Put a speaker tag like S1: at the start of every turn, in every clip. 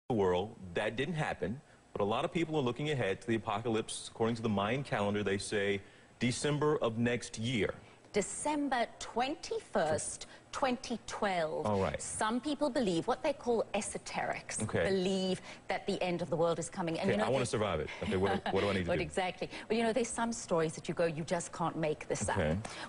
S1: the world. That didn't happen, but a lot of people are looking ahead to the apocalypse. According to the Mayan calendar, they say December of next year.
S2: December 21st, 2012.
S1: All right.
S2: Some people believe, what they call esoterics, believe that the end of the world is coming. And
S1: okay, I want to survive it. Okay, what do I need to do?
S2: Exactly. Well, you know, there's some stories that you go, you just can't make this up.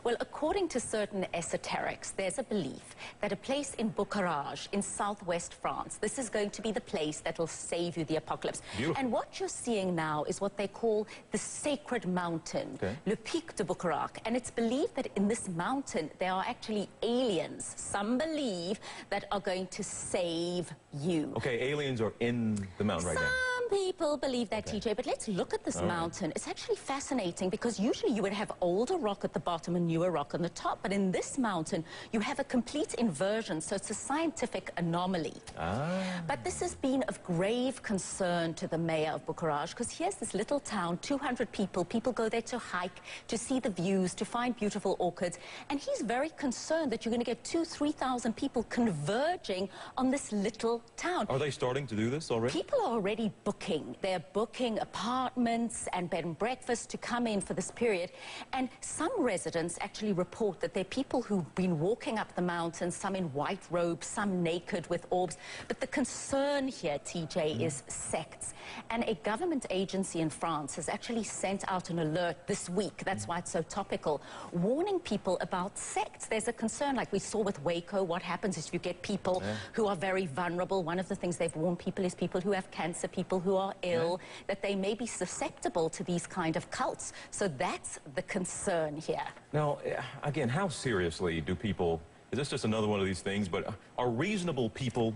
S2: Well, according to certain esoterics, there's a belief that a place in Bucharest, in southwest France, this is going to be the place that will save you the apocalypse.
S1: Beautiful.
S2: And what you're seeing now is what they call the sacred mountain, Le Pic de Bucharest. And it's believed that in this mountain, there are actually aliens. Some believe that are going to save you.
S1: Okay, aliens are in the mountain right now.
S2: Some people believe that, TJ, but let's look at this mountain. It's actually fascinating because usually you would have older rock at the bottom and newer rock on the top, but in this mountain you have a complete inversion, so it's a scientific anomaly. But this has been of grave concern to the mayor of Bucharest, because here's this little town, 200 people. People go there to hike, to see the views, to find beautiful orchids, and he's very concerned that you're going to get 2,000–3,000 people converging on this little town.
S1: Are they starting to do this already?
S2: People are already booking. They're booking apartments and bed and breakfast to come in for this period. And some residents actually report that they're people who've been walking up the mountain, some in white robes, some naked with orbs. But the concern here, TJ, is sects. And a government agency in France has actually sent out an alert this week, that's why it's so topical, warning people about sects. There's a concern, like we saw with Waco. What happens is you get people who are very vulnerable. One of the things they've warned people is people who have cancer, people who are ill, that they may be susceptible to these kind of cults. So that's the concern here.
S1: Now, again, how seriously do people, is this just another one of these things, but are reasonable people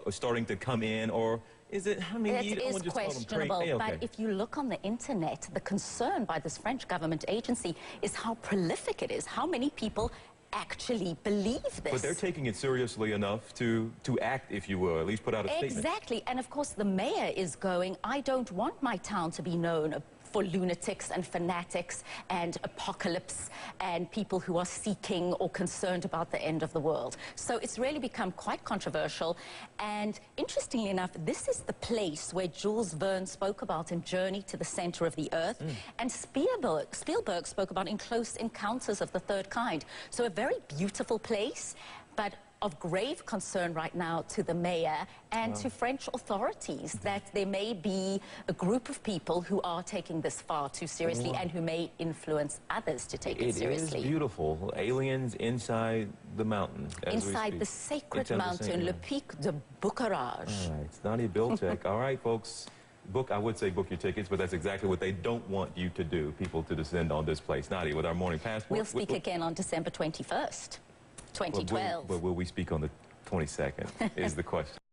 S1: starting to come in, or is it, I mean,
S2: it is questionable, but if you look on the internet, the concern by this French government agency is how prolific it is, how many people actually believe this.
S1: But they're taking it seriously enough to act, if you will, at least put out a statement.
S2: Exactly, and of course the mayor is going, I don't want my town to be known for lunatics and fanatics and apocalypse and people who are seeking or concerned about the end of the world. So it's really become quite controversial. And interestingly enough, this is the place where Jules Verne spoke about in Journey to the Center of the Earth, and Spielberg spoke about in Close Encounters of the Third Kind. So a very beautiful place, but of grave concern right now to the mayor and to French authorities that there may be a group of people who are taking this far too seriously and who may influence others to take it seriously.
S1: It is beautiful. Aliens inside the mountain.
S2: Inside the sacred mountain, Le Pic de Bucharest.
S1: All right, it's Nadia Bilczek. All right, folks. I would say book your tickets, but that's exactly what they don't want you to do, people to descend on this place. Nadia, with our morning passport.
S2: We'll speak again on December 21st. 2012.
S1: But will we speak on the 22nd is the question.